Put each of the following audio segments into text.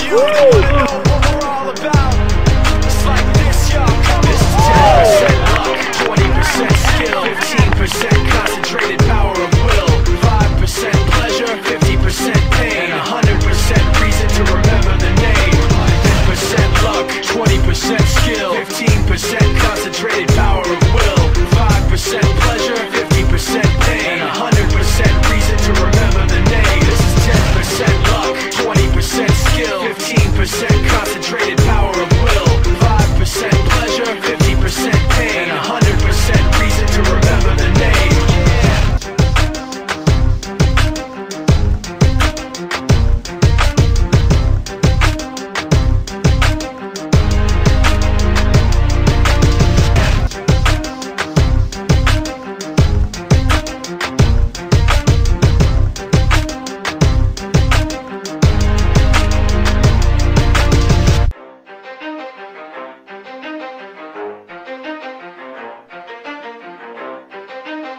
you wanna know what we're all about? It's like this, yo. This is 10% luck, 20% skill, 15% concentrated power of will, 5% pleasure, 50% pain, 100% reason to remember the name. 10% luck, 20% skill, 15% concentrated power of will, 5% pleasure, 50% pain, 100% reason to remember the name. This is 10% luck, 20% skill, 15% concentrated power of will, 5% pleasure, 50% pain, 100% reason to remember the name.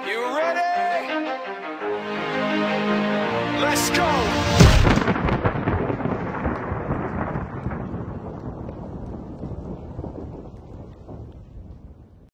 You ready? Let's go!